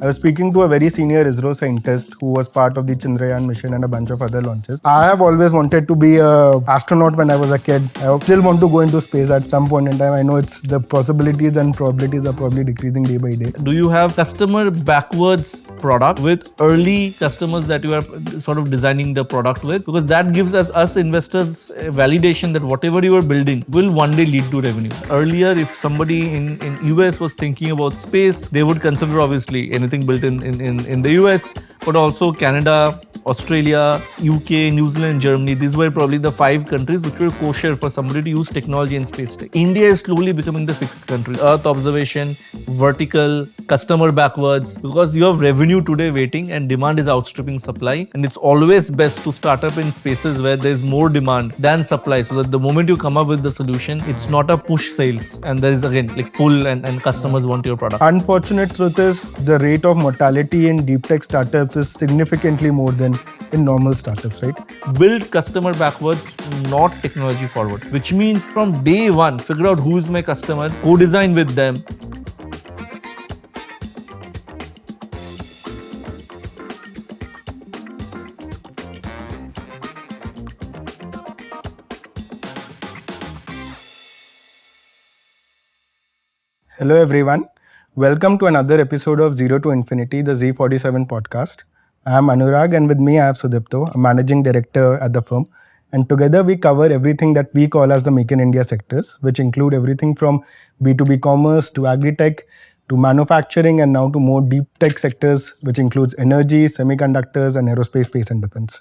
I was speaking to a very senior ISRO scientist who was part of the Chandrayaan mission and a bunch of other launches. I have always wanted to be an astronaut when I was a kid. I still want to go into space at some point in time. I know it's the possibilities and probabilities are probably decreasing day by day. Do you have customer backwards product with early customers that you are sort of designing the product with? Because that gives us investors a validation that whatever you are building will one day lead to revenue. Earlier, if somebody in US was thinking about space, they would consider obviously anything built in the US, but also Canada, Australia, UK, New Zealand, Germany. These were probably the 5 countries which were kosher for somebody to use technology in space tech. India is slowly becoming the 6th country. Earth observation, vertical, customer backwards, because you have revenue today waiting and demand is outstripping supply. And it's always best to start up in spaces where there's more demand than supply, so that the moment you come up with the solution, it's not a push sales and there is again like pull and customers want your product. Unfortunate truth is the rate of mortality in deep tech startups is significantly more than in normal startups, right? Build customer backwards, not technology forward, which means from day one, figure out who is my customer, co-design with them. Hello everyone. Welcome to another episode of Zero to Infinity, the Z47 podcast. I am Anurag and with me I have Sudipto, a managing director at the firm. And together we cover everything that we call as the Make in India sectors, which include everything from B2B commerce to agri-tech to manufacturing and now to more deep tech sectors, which includes energy, semiconductors and aerospace, space and defense.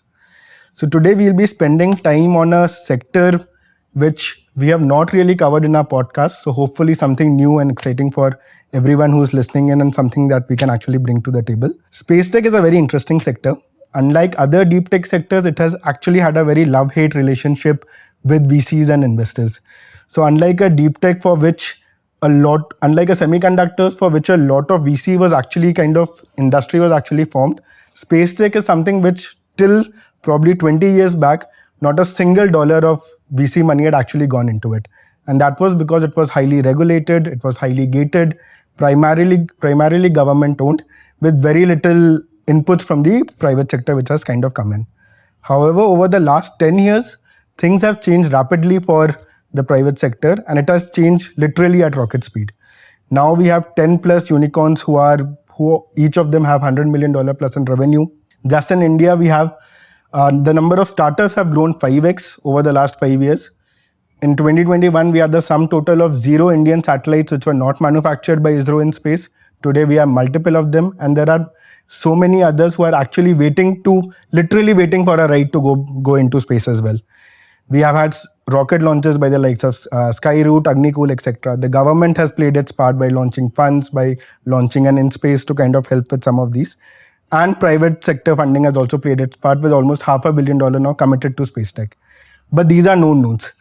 So today we'll be spending time on a sector which we have not really covered in our podcast. So hopefully something new and exciting for everyone who's listening in and something that we can actually bring to the table. Space tech is a very interesting sector. Unlike other deep tech sectors, it has actually had a very love-hate relationship with VCs and investors. So unlike a deep tech unlike a semiconductors for which a lot of VC was actually industry was actually formed, space tech is something which till probably 20 years back, not a single dollar of VC money had actually gone into it. And that was because it was highly regulated, it was highly gated, primarily government owned, with very little inputs from the private sector which has kind of come in. However, over the last 10 years, things have changed rapidly for the private sector and it has changed literally at rocket speed. Now we have 10 plus unicorns who each of them have $100 million plus in revenue. Just in India, we have the number of startups have grown 5x over the last 5 years. In 2021, we had the sum total of 0 Indian satellites which were not manufactured by ISRO in space. Today, we have multiple of them, and there are so many others who are actually literally waiting for a ride to go into space as well. We have had rocket launches by the likes of Skyroot, Agnikul, etc. The government has played its part by launching funds, by launching an in-space to kind of help with some of these. And private sector funding has also played its part with almost $500 million now committed to space tech. But these are known knowns,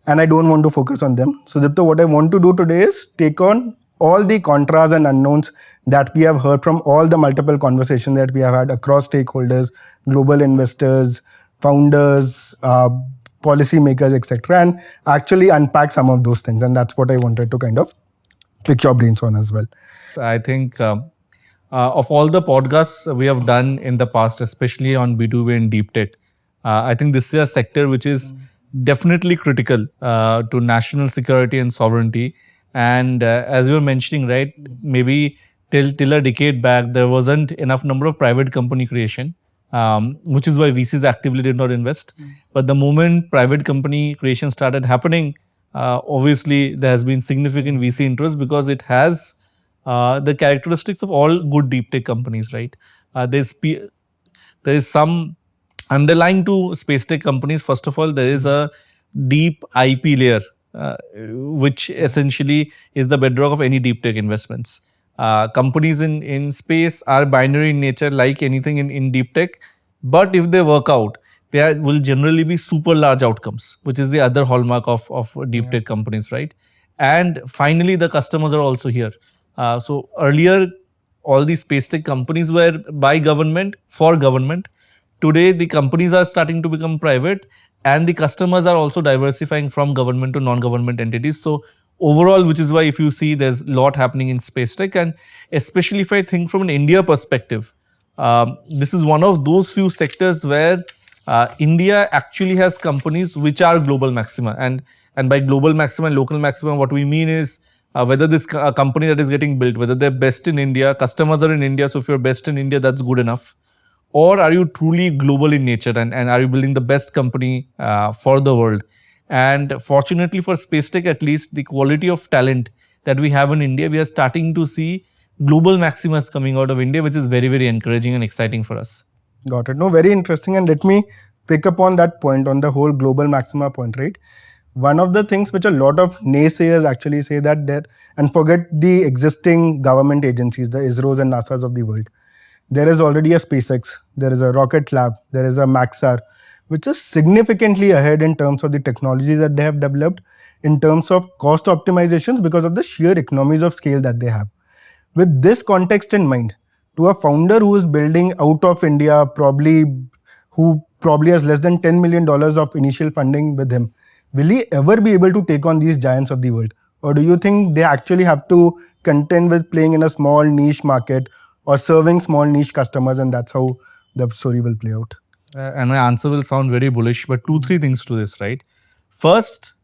and I don't want to focus on them. So Dipto, what I want to do today is take on all the contras and unknowns that we have heard from all the multiple conversations that we have had across stakeholders, global investors, founders, policymakers, etc., and actually unpack some of those things. And that's what I wanted to kind of pick your brains on as well. I think of all the podcasts we have done in the past, especially on B2B and deep tech, I think this is a sector which is definitely critical to national security and sovereignty. And as you were mentioning, right, maybe till a decade back, there wasn't enough number of private company creation, which is why VCs actively did not invest. But the moment private company creation started happening, obviously there has been significant VC interest because it has the characteristics of all good deep tech companies, right? There is some underlying to space tech companies. First of all, there is a deep IP layer, which essentially is the bedrock of any deep tech investments. Companies in space are binary in nature, like anything in deep tech, but if they work out, will generally be super large outcomes, which is the other hallmark of deep tech companies, right? And finally, the customers are also here. So earlier, all these space tech companies were by government, for government. Today, the companies are starting to become private and the customers are also diversifying from government to non-government entities. So overall, which is why if you see there's a lot happening in space tech, and especially if I think from an India perspective, this is one of those few sectors where India actually has companies which are global maxima, and by global maxima and local maxima, what we mean is whether this company that is getting built, whether they're best in India, customers are in India. So if you're best in India, that's good enough. Or are you truly global in nature, and are you building the best company for the world? And fortunately for space tech, at least the quality of talent that we have in India, we are starting to see global maximas coming out of India, which is very, very encouraging and exciting for us. Got it. No, very interesting. And let me pick up on that point, on the whole global maxima point, right? One of the things which a lot of naysayers actually say that there, and forget the existing government agencies, the ISROs and NASAs of the world. There is already a SpaceX, there is a Rocket Lab, there is a Maxar, which is significantly ahead in terms of the technology that they have developed, in terms of cost optimizations, because of the sheer economies of scale that they have. With this context in mind, to a founder who is building out of India, who probably has less than $10 million of initial funding with him, will he ever be able to take on these giants of the world? Or do you think they actually have to contend with playing in a small niche market or serving small niche customers, and that's how the story will play out? And my answer will sound very bullish, but two, three things to this, right? First,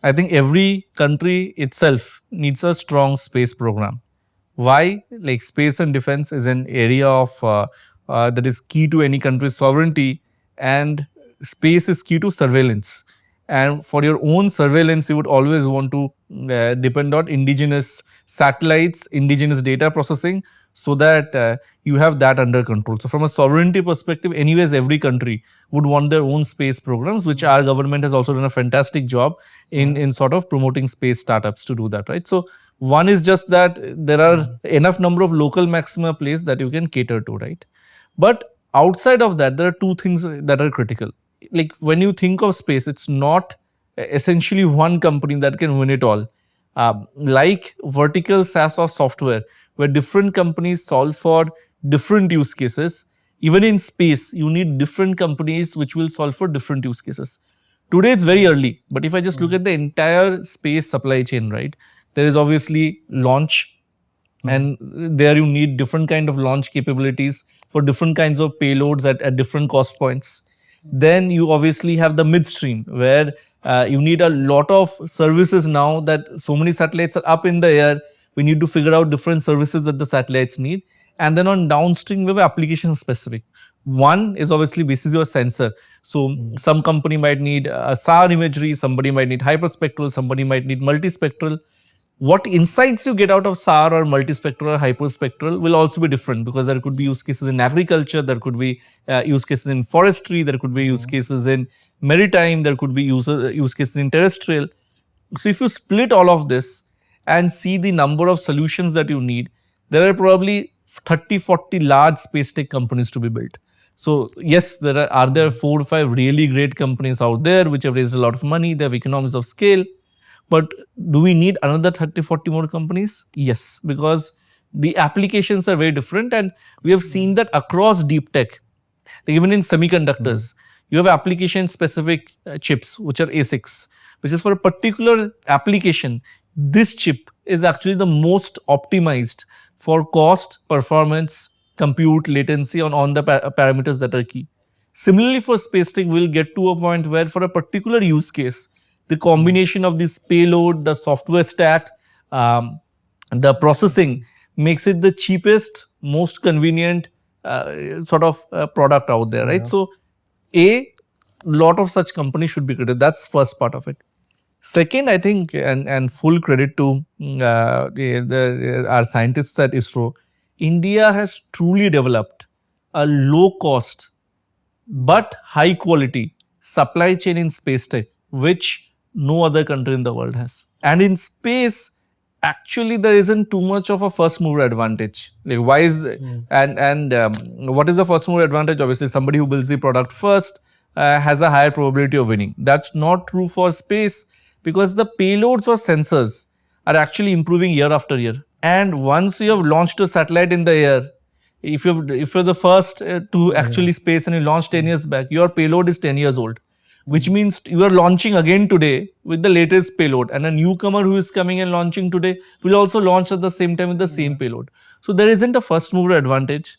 I think every country itself needs a strong space program. Why? Like space and defense is an area of that is key to any country's sovereignty, and space is key to surveillance. And for your own surveillance, you would always want to depend on indigenous satellites, indigenous data processing, so that you have that under control. So from a sovereignty perspective, anyways, every country would want their own space programs, which our government has also done a fantastic job in sort of promoting space startups to do that, right? So one is just that there are enough number of local maxima plays that you can cater to, right? But outside of that, there are two things that are critical. Like when you think of space, it's not essentially one company that can win it all. Like vertical SaaS or software, where different companies solve for different use cases. Even in space, you need different companies which will solve for different use cases. Today it's very early, but if I just look at the entire space supply chain, right, there is obviously launch, and there you need different kind of launch capabilities for different kinds of payloads at different cost points. Then you obviously have the midstream, where you need a lot of services. Now that so many satellites are up in the air, we need to figure out different services that the satellites need. And then on downstream, we have application specific. One is obviously basis your sensor. So some company might need a SAR imagery, somebody might need hyperspectral, somebody might need multispectral. What insights you get out of SAR or multispectral or hyperspectral will also be different, because there could be use cases in agriculture, there could be use cases in forestry, there could be use cases in maritime, there could be use cases in terrestrial. So if you split all of this and see the number of solutions that you need, there are probably 30, 40 large space tech companies to be built. So yes, there are there 4 or 5 really great companies out there which have raised a lot of money, they have economies of scale. But do we need another 30, 40 more companies? Yes, because the applications are very different, and we have seen that across deep tech. Even in semiconductors, you have application specific chips, which are ASICs, which is for a particular application. This chip is actually the most optimized for cost, performance, compute, latency on the parameters that are key. Similarly, for space tech, we'll get to a point where for a particular use case, the combination of this payload, the software stack, the processing makes it the cheapest, most convenient sort of product out there, right? So, a lot of such companies should be created. That's first part of it. Second, I think, and full credit to our scientists at ISRO, India has truly developed a low cost but high quality supply chain in space tech, which no other country in the world has. And in space, actually, there isn't too much of a first mover advantage. Like, why is what is the first mover advantage? Obviously, somebody who builds the product first has a higher probability of winning. That's not true for space, because the payloads or sensors are actually improving year after year. And once you have launched a satellite in the air, if you're the first to actually space and you launched 10 years back, your payload is 10 years old. which means you are launching again today with the latest payload, and a newcomer who is coming and launching today will also launch at the same time with the same payload. So there isn't a first mover advantage.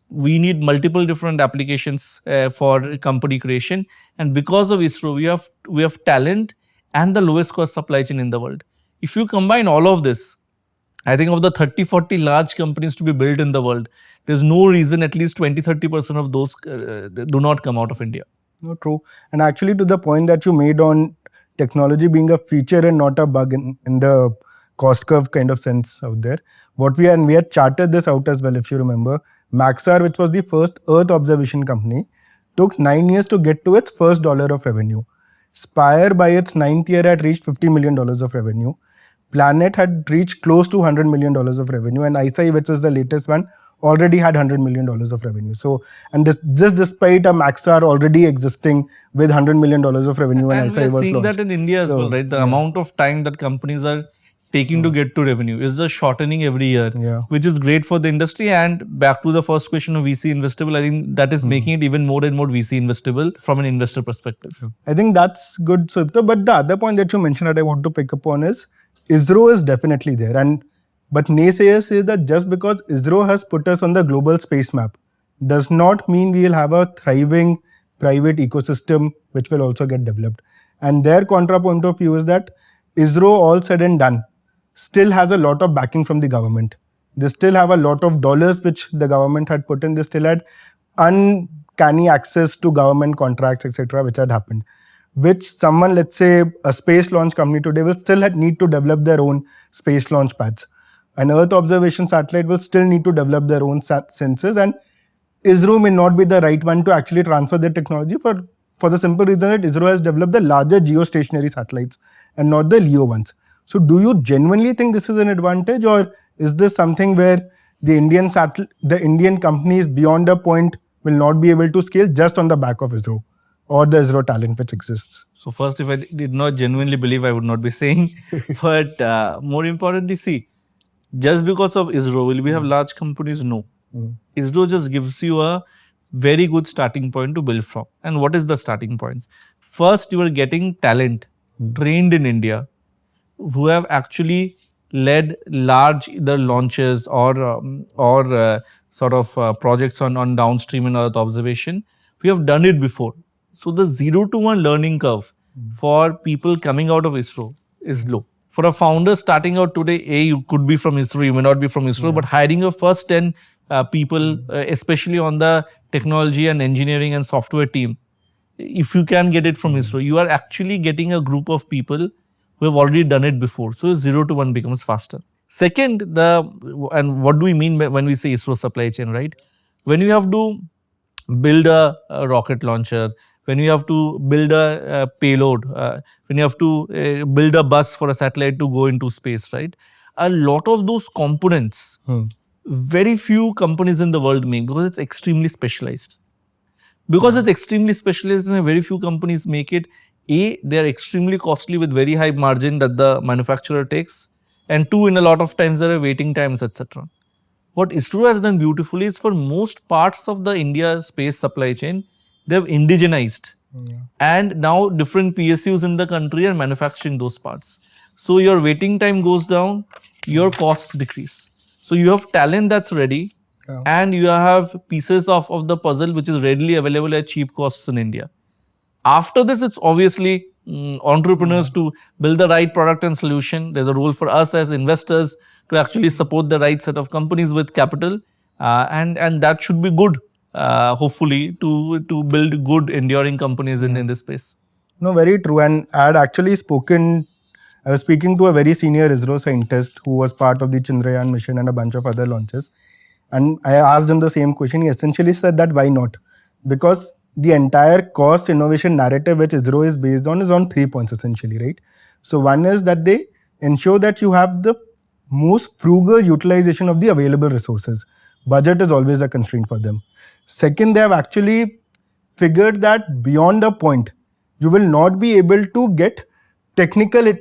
We need multiple different applications for company creation, and because of ISRO, we have talent and the lowest cost supply chain in the world. If you combine all of this, I think of the 30-40 large companies to be built in the world, there's no reason at least 20-30% of those do not come out of India. No, true. And actually, to the point that you made on technology being a feature and not a bug in the cost curve kind of sense out there, we had charted this out as well, if you remember. Maxar, which was the first Earth observation company, took 9 years to get to its first dollar of revenue. Spire, by its 9th year, had reached $50 million of revenue. Planet had reached close to $100 million of revenue, and ISI, which is the latest one, already had $100 million of revenue. So, and this despite a Maxar already existing with $100 million of revenue when And ISI we're was seeing launched. that in India as well, right? The amount of time that companies are taking to get to revenue is just shortening every year, which is great for the industry. And back to the first question of VC investable, I think that is making it even more and more VC investable from an investor perspective. I think that's good, Sudipto. But the other point that you mentioned that I want to pick up on is ISRO is definitely there. But naysayers say that just because ISRO has put us on the global space map does not mean we will have a thriving private ecosystem which will also get developed. And their contrapoint of view is that ISRO, all said and done, still has a lot of backing from the government. They still have a lot of dollars which the government had put in. They still had uncanny access to government contracts, etc., which had happened. Which someone, let's say a space launch company today, will still need to develop their own space launch pads. An Earth observation satellite will still need to develop their own sensors, and ISRO may not be the right one to actually transfer their technology for the simple reason that ISRO has developed the larger geostationary satellites and not the LEO ones. So do you genuinely think this is an advantage, or is this something where the Indian companies beyond a point will not be able to scale just on the back of ISRO or the ISRO talent which exists? So first, if I did not genuinely believe, I would not be saying. But more importantly, see, just because of ISRO, will we have large companies? No. ISRO just gives you a very good starting point to build from. And what is the starting point? First, you are getting talent trained in India who have actually led large either launches or projects on downstream and Earth observation. We have done it before. So the 0 to 1 learning curve for people coming out of ISRO is low. For a founder starting out today, you could be from ISRO, you may not be from ISRO, but hiring your first 10 people, especially on the technology and engineering and software team, if you can get it from ISRO, you are actually getting a group of people who have already done it before. So 0 to 1 becomes faster. Second, and what do we mean when we say ISRO supply chain, right? When you have to build a rocket launcher, when you have to build a payload, when you have to build a bus for a satellite to go into space, right? A lot of those components, very few companies in the world make because it's extremely specialized. Because it's extremely specialized and very few companies make it, they're extremely costly with very high margin that the manufacturer takes. And two, in a lot of times, there are waiting times, etc. What ISRO has done beautifully is for most parts of the India space supply chain, they've indigenized. And now different PSUs in the country are manufacturing those parts. So your waiting time goes down, your costs decrease. So you have talent that's ready, and you have pieces of the puzzle which is readily available at cheap costs in India. After this, it's obviously entrepreneurs to build the right product and solution. There's a role for us as investors to actually support the right set of companies with capital, and that should be good, hopefully, to build good, enduring companies in this space. No, very true. And I was speaking to a very senior ISRO scientist who was part of the Chandrayaan mission and a bunch of other launches. And I asked him the same question. He essentially said that why not? Because the entire cost innovation narrative which ISRO is based on is on 3 points essentially, right? So one is that they ensure that you have the most frugal utilization of the available resources. Budget is always a constraint for them. Second, they have actually figured that beyond a point, you will not be able to get technical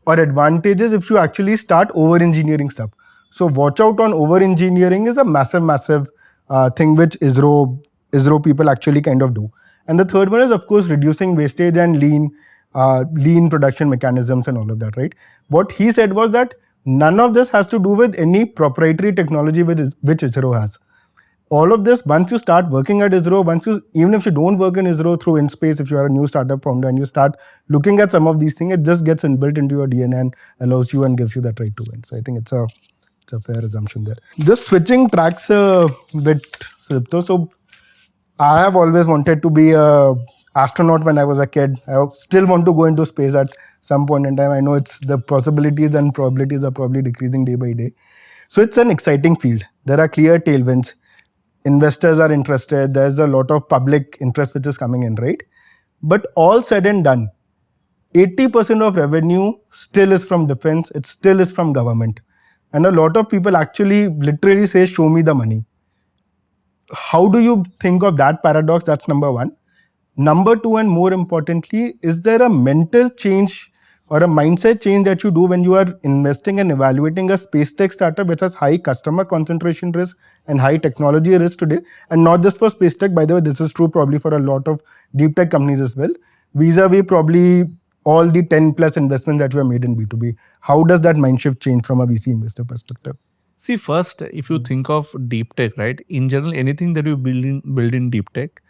or advantages if you actually start over-engineering stuff. So watch out on over-engineering is a massive thing which ISRO people actually kind of do. And the third one is, of course, reducing wastage and lean production mechanisms and all of that, right? What he said was that none of this has to do with any proprietary technology which ISRO has. All of this, once you start working at ISRO, even if you don't work in ISRO through InSpace, if you are a new startup founder and you start looking at some of these things, it just gets inbuilt into your DNA and allows you and gives you that right to win. So I think it's a fair assumption there. Just switching tracks a bit, Sudipto. So I have always wanted to be a astronaut when I was a kid. I still want to go into space at some point in time. I know it's the possibilities and probabilities are probably decreasing day by day. So it's an exciting field. There are clear tailwinds. Investors are interested. There's a lot of public interest which is coming in, right? But all said and done, 80% of revenue still is from defense. It still is from government. And a lot of people actually literally say, show me the money. How do you think of that paradox? That's number one. Number two, and more importantly, is there a mental change or a mindset change that you do when you are investing and evaluating a space tech startup which has high customer concentration risk and high technology risk today? And not just for space tech, by the way, this is true probably for a lot of deep tech companies as well. Vis-a-vis probably all the 10 plus investments that were made in B2B. How does that mind shift change from a VC investor perspective? See, first, if you think of deep tech, right? In general, anything that you build in deep tech,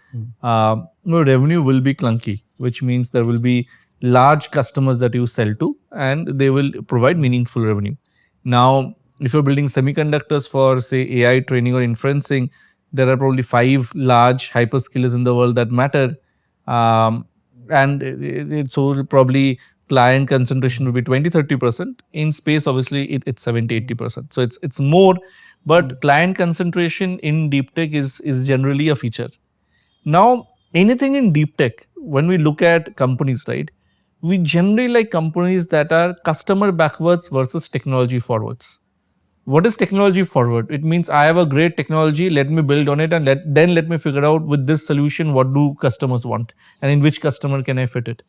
revenue will be clunky, which means there will be large customers that you sell to, and they will provide meaningful revenue. Now, if you're building semiconductors for, say, AI training or inferencing, there are probably 5 large hyperscalers in the world that matter. And so probably client concentration will be 20-30%. In space, obviously, it's 70-80%. So it's more, but client concentration in deep tech is generally a feature. Now, anything in deep tech, when we look at companies, right, we generally like companies that are customer backwards versus technology forwards. What is technology forward? It means I have a great technology, let me build on it, and then let me figure out with this solution what do customers want and in which customer can I fit it.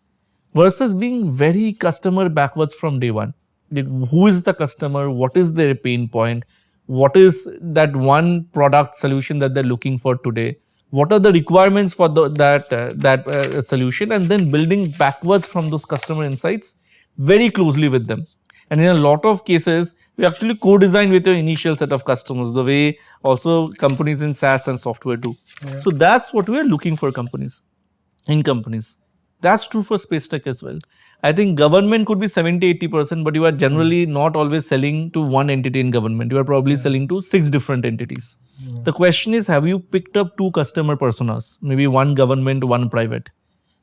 Versus being very customer backwards from day one. Who is the customer? What is their pain point? What is that one product solution that they're looking for today? What are the requirements for that solution? And then building backwards from those customer insights very closely with them. And in a lot of cases, we actually co-design with your initial set of customers, the way also companies in SaaS and software do. Yeah. So that's what we are looking for in companies. That's true for space tech as well. I think government could be 70-80%, but you are generally not always selling to one entity in government. You are probably selling to 6 different entities. The question is, have you picked up 2 customer personas, maybe one government, one private?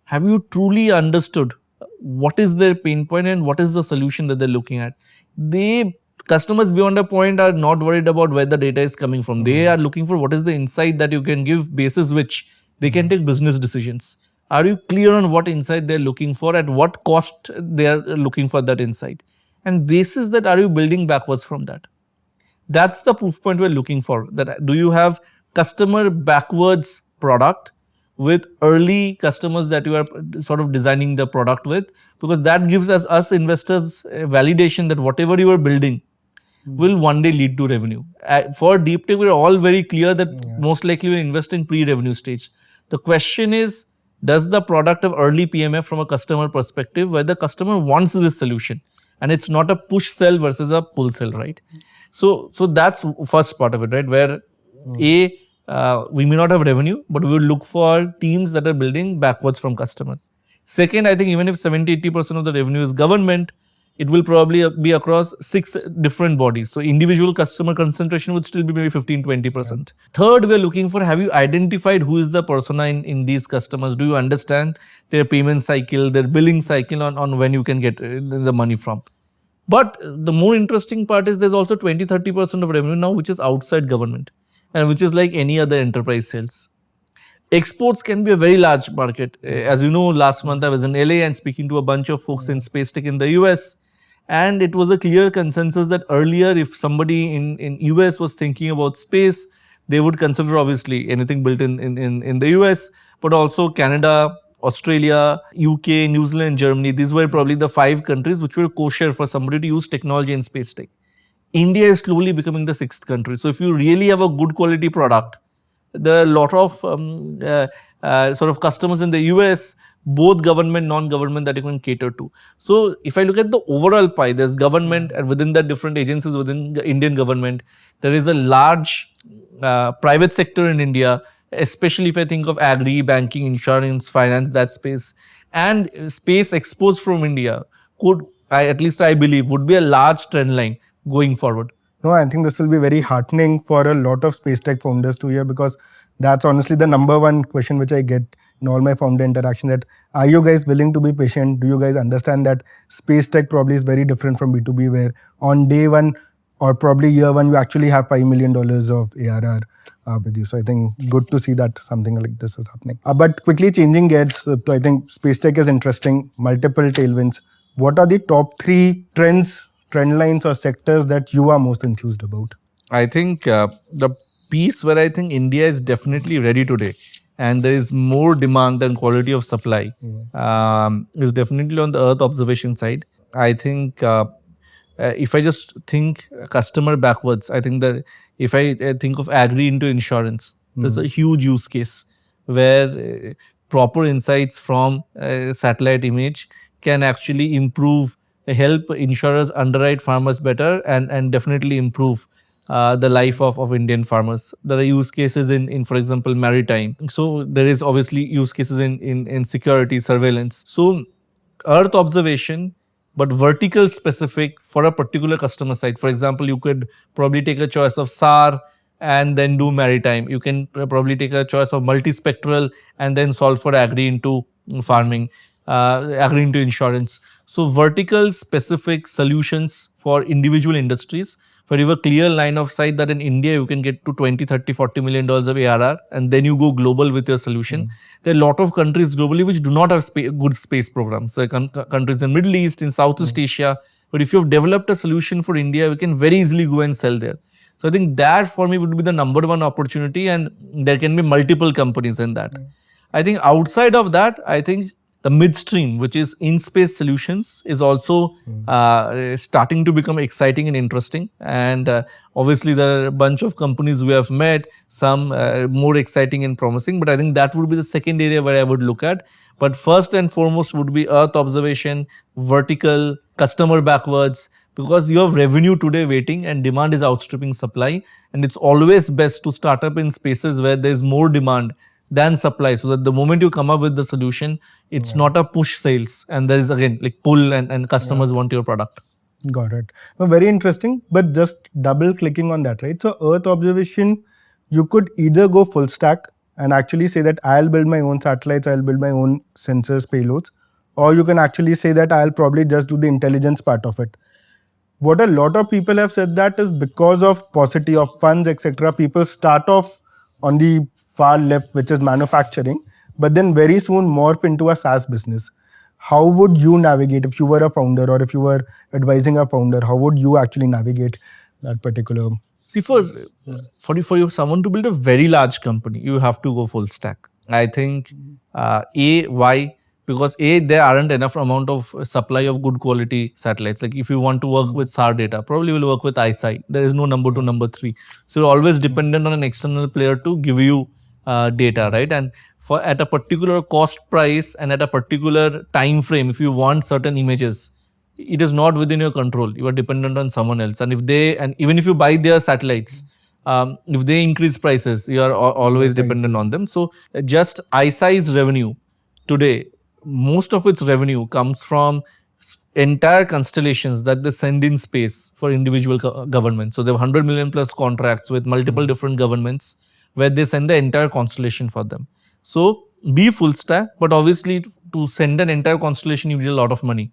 Have you truly understood what is their pain point and what is the solution that they're looking at? Customers beyond a point are not worried about where the data is coming from. They are looking for what is the insight that you can give, basis which they can take business decisions. Are you clear on what insight they're looking for, at what cost they are looking for that insight? And basis that, are you building backwards from that? That's the proof point we're looking for. That do you have customer backwards product with early customers that you are sort of designing the product with? Because that gives us investors validation that whatever you are building will one day lead to revenue. For deep tech, we're all very clear that most likely we invest in pre-revenue stage. The question is, does the product have early PMF from a customer perspective where the customer wants this solution and it's not a push sell versus a pull sell, right? So that's first part of it, right? Where we may not have revenue, but we will look for teams that are building backwards from customer. Second, I think even if 70-80% of the revenue is government, it will probably be across 6 different bodies. So individual customer concentration would still be maybe 15-20%. Yeah. Third, we are looking for, have you identified who is the persona in these customers? Do you understand their payment cycle, their billing cycle on when you can get the money from? But the more interesting part is there's also 20-30% of revenue now which is outside government and which is like any other enterprise sales. Exports can be a very large market. As you know, last month I was in LA and speaking to a bunch of folks in SpaceTech in the US. And it was a clear consensus that earlier, if somebody in US was thinking about space, they would consider obviously anything built in the US, but also Canada, Australia, UK, New Zealand, Germany. These were probably the 5 countries which were kosher for somebody to use technology in space tech. India is slowly becoming the 6th country. So if you really have a good quality product, there are a lot of sort of customers in the US, both government, non-government that you can cater to. So if I look at the overall pie, there's government, and within that different agencies within the Indian government, there is a large private sector in India, especially if I think of agri, banking, insurance, finance, that space, and space exports from India could, at least I believe, would be a large trend line going forward. No, I think this will be very heartening for a lot of space tech founders to hear, because that's honestly the number one question which I get in all my founder interaction, that are you guys willing to be patient? Do you guys understand that space tech probably is very different from B2B, where on day one or probably year one, you actually have $5 million of ARR with you. So I think good to see that something like this is happening. But quickly changing gears, I think space tech is interesting, multiple tailwinds. What are the top 3 trends, trend lines or sectors that you are most enthused about? I think the piece where I think India is definitely ready today, and there is more demand than quality of supply, is definitely on the Earth observation side. I think if I just think customer backwards, I think that if I think of agri into insurance, there's a huge use case where proper insights from satellite image can actually improve, help insurers underwrite farmers better, and definitely improve the life of Indian farmers. There are use cases in for example, maritime. So there is obviously use cases in security, surveillance. So Earth observation, but vertical specific for a particular customer site. For example, you could probably take a choice of SAR and then do maritime. You can probably take a choice of multispectral and then solve for agri into farming, agri into insurance. So vertical specific solutions for individual industries, where you have a clear line of sight that in India you can get to 20, 30, $40 million of ARR, and then you go global with your solution. There are a lot of countries globally which do not have good space programs. There are countries in Middle East, in Southeast Asia. But if you have developed a solution for India, we can very easily go and sell there. So I think that for me would be the number one opportunity, and there can be multiple companies in that. I think outside of that, I think the midstream, which is in-space solutions, is also starting to become exciting and interesting. And obviously, there are a bunch of companies we have met, some more exciting and promising. But I think that would be the second area where I would look at. But first and foremost would be Earth observation, vertical, customer backwards, because you have revenue today waiting and demand is outstripping supply. And it's always best to start up in spaces where there's more demand than supply, so that the moment you come up with the solution, it's not a push sales, and there is again like pull, and customers want your product. Got it. No, very interesting. But just double clicking on that, right? So Earth observation, you could either go full stack and actually say that I'll build my own satellites, I'll build my own sensors, payloads, or you can actually say that I'll probably just do the intelligence part of it. What a lot of people have said that is because of paucity of funds, etc. People start off on the far left, which is manufacturing, but then very soon morph into a SaaS business. How would you navigate if you were a founder, or if you were advising a founder? How would you actually navigate that particular? See, for you, someone to build a very large company, you have to go full stack. I think why? Because there aren't enough amount of supply of good quality satellites. Like if you want to work with SAR data, probably will work with ISI. There is no number 2, number 3. So you're always dependent on an external player to give you data, right? And for at a particular cost price and at a particular time frame, if you want certain images, it is not within your control. You are dependent on someone else. And even if you buy their satellites, if they increase prices, you are always dependent on them. So just ISI's revenue today, most of its revenue comes from entire constellations that they send in space for individual governments. So they have 100 million plus contracts with multiple different governments where they send the entire constellation for them. So be full stack, but obviously to send an entire constellation, you need a lot of money.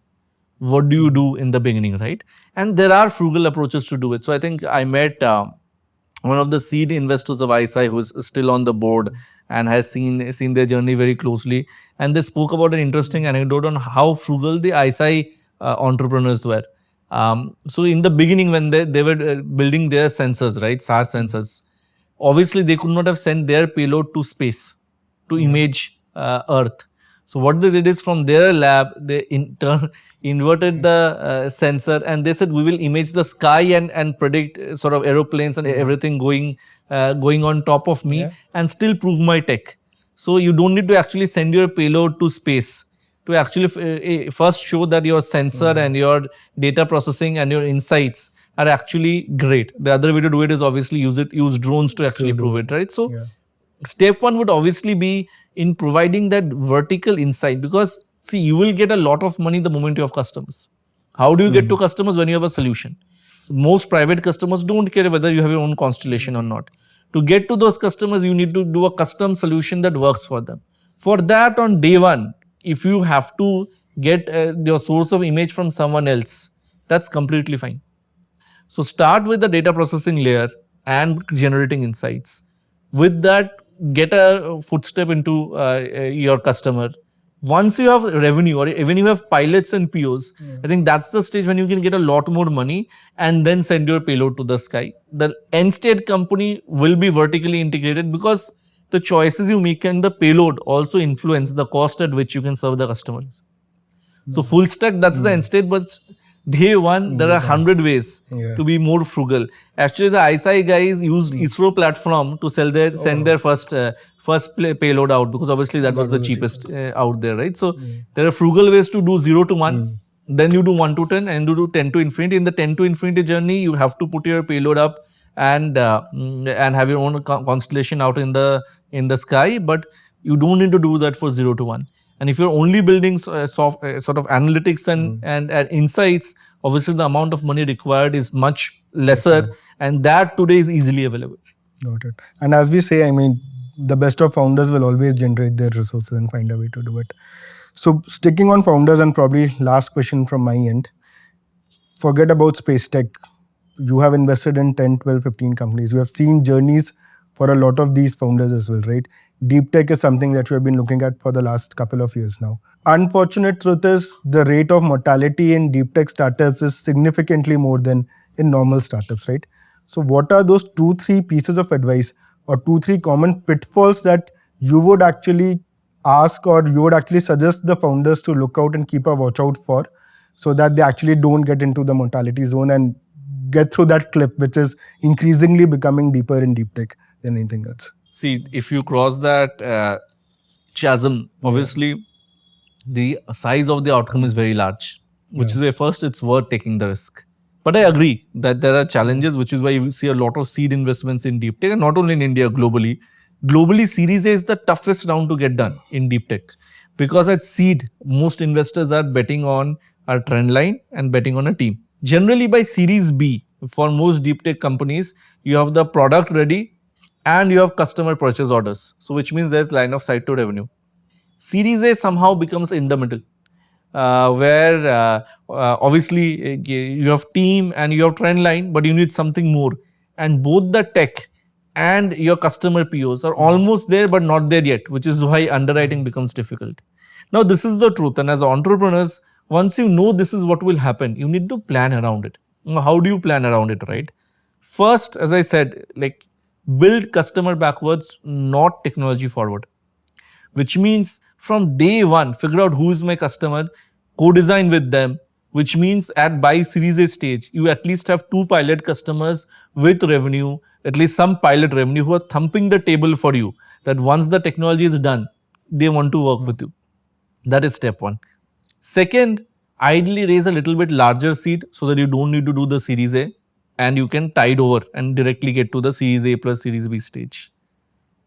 What do you do in the beginning, right? And there are frugal approaches to do it. So I think I met one of the seed investors of ISI who is still on the board and has seen their journey very closely. And they spoke about an interesting anecdote on how frugal the ISI entrepreneurs were. So in the beginning, when they were building their sensors, right, SAR sensors, obviously they could not have sent their payload to space to image Earth. So what they did is from their lab, they inverted the sensor, and they said we will image the sky and predict sort of aeroplanes and everything going on top of me and still prove my tech. So you don't need to actually send your payload to space to actually first show that your sensor and your data processing and your insights are actually great. The other way to do it is obviously use drones to actually prove it, right? So step one would obviously be in providing that vertical insight, because see, you will get a lot of money the moment you have customers. How do you get to customers? When you have a solution. Most private customers don't care whether you have your own constellation or not. To get to those customers, you need to do a custom solution that works for them. For that, on day one, if you have to get your source of image from someone else, that's completely fine. So start with the data processing layer and generating insights. With that, get a footstep into your customer. Once you have revenue or even you have pilots and POs, I think that's the stage when you can get a lot more money and then send your payload to the sky. The end state company will be vertically integrated because the choices you make and the payload also influence the cost at which you can serve the customers. So full stack, that's the end state, but day one, there are 100 ways to be more frugal. Actually, the ISI guys used ISRO platform to send their first payload out, because obviously that was the cheapest out there, right? So there are frugal ways to do 0 to 1. Then you do 1 to 10 and you do 10 to infinity. In the 10 to infinity journey, you have to put your payload up and have your own constellation out in the sky, but you don't need to do that for 0 to 1. And if you're only building sort of analytics and insights, obviously the amount of money required is much lesser, and that today is easily available. Got it. And as we say, I mean, the best of founders will always generate their resources and find a way to do it. So sticking on founders, and probably last question from my end, forget about SpaceTech. You have invested in 10, 12, 15 companies. You have seen journeys for a lot of these founders as well, right? DeepTech is something that you have been looking at for the last couple of years now. Unfortunate truth is the rate of mortality in DeepTech startups is significantly more than in normal startups, right? So what are those 2, 3 pieces of advice or 2, 3 common pitfalls that you would actually ask or you would actually suggest the founders to look out and keep a watch out for, so that they actually don't get into the mortality zone and get through that cliff, which is increasingly becoming deeper in deep tech than anything else? See, if you cross that chasm, obviously the size of the outcome is very large, which is why first it's worth taking the risk. But I agree that there are challenges, which is why you see a lot of seed investments in deep tech, and not only in India, globally. Globally, Series A is the toughest round to get done in deep tech, because at seed, most investors are betting on a trend line and betting on a team. Generally, by Series B, for most deep tech companies, you have the product ready and you have customer purchase orders. So, which means there's line of sight to revenue. Series A somehow becomes in the middle, where obviously you have team and you have trend line, but you need something more. And both the tech and your customer POs are almost there, but not there yet, which is why underwriting becomes difficult. Now, this is the truth. And as entrepreneurs, once you know this is what will happen, you need to plan around it. Now, how do you plan around it, right? First, as I said, like, build customer backwards, not technology forward, which means from day one, figure out who is my customer, co-design with them, which means at by Series A stage, you at least have 2 pilot customers with revenue, at least some pilot revenue, who are thumping the table for you, that once the technology is done, they want to work with you. That is step one. Second, ideally raise a little bit larger seed so that you don't need to do the Series A and you can tide over and directly get to the Series A plus Series B stage.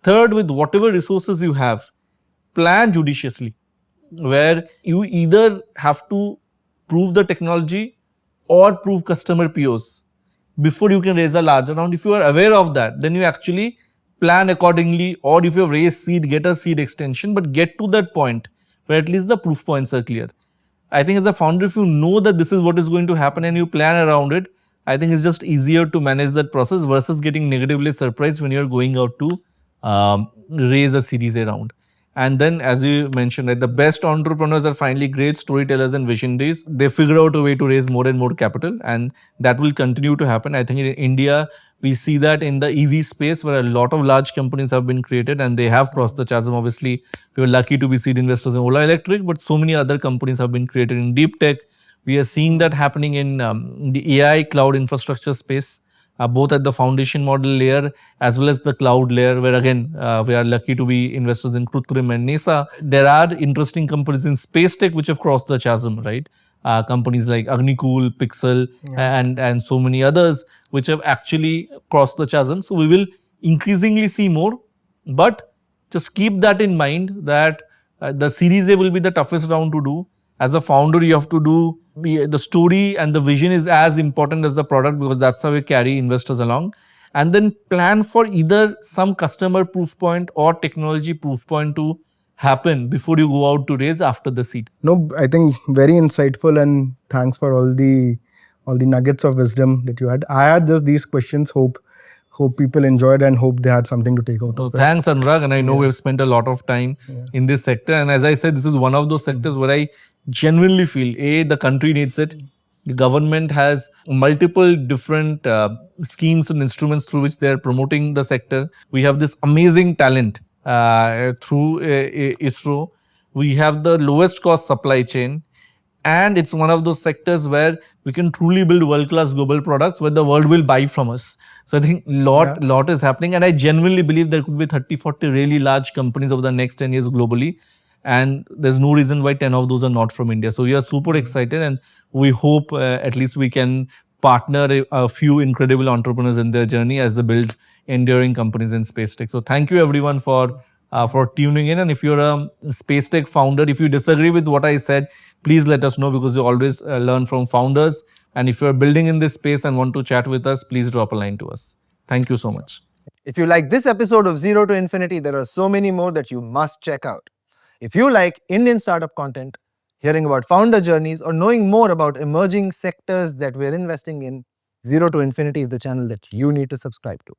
Third, with whatever resources you have, plan judiciously, where you either have to prove the technology or prove customer POs before you can raise a larger round. If you are aware of that, then you actually plan accordingly, or if you have raised seed, get a seed extension, but get to that point where at least the proof points are clear. I think as a founder, if you know that this is what is going to happen and you plan around it, I think it's just easier to manage that process versus getting negatively surprised when you're going out to raise a Series A round. And then, as you mentioned, right, the best entrepreneurs are finally great storytellers and visionaries. They figure out a way to raise more and more capital, and that will continue to happen. I think in India, we see that in the EV space, where a lot of large companies have been created and they have crossed the chasm. Obviously, we were lucky to be seed investors in Ola Electric, but so many other companies have been created in deep tech. We are seeing that happening in the AI cloud infrastructure space, both at the foundation model layer as well as the cloud layer, where again, we are lucky to be investors in Krutrim and NESA. There are interesting companies in SpaceTech which have crossed the chasm, right? Companies like Agnicool, Pixel, and so many others which have actually crossed the chasm. So we will increasingly see more, but just keep that in mind that the Series A will be the toughest round to do. As a founder, you have to do the story, and the vision is as important as the product, because that's how we carry investors along. And then plan for either some customer proof point or technology proof point to happen before you go out to raise after the seed. No, I think very insightful, and thanks for all the nuggets of wisdom that you had. I had just these questions. Hope people enjoyed and hope they had something to take out of it. Thanks, Anurag. And I know we've spent a lot of time in this sector. And as I said, this is one of those sectors where I genuinely feel the country needs it. The government has multiple different schemes and instruments through which they're promoting the sector. We have this amazing talent through ISRO. We have the lowest cost supply chain. And it's one of those sectors where we can truly build world-class global products where the world will buy from us. So I think lot is happening, and I genuinely believe there could be 30, 40 really large companies over the next 10 years globally, and there's no reason why 10 of those are not from India. So we are super excited, and we hope at least we can partner a few incredible entrepreneurs in their journey as they build enduring companies in space tech. So thank you everyone for tuning in. And if you're a space tech founder, if you disagree with what I said, please let us know, because you always learn from founders. And if you're building in this space and want to chat with us, please drop a line to us. Thank you so much. If you like this episode of Zero to Infinity, there are so many more that you must check out. If you like Indian startup content, hearing about founder journeys, or knowing more about emerging sectors that we're investing in, Zero to Infinity is the channel that you need to subscribe to.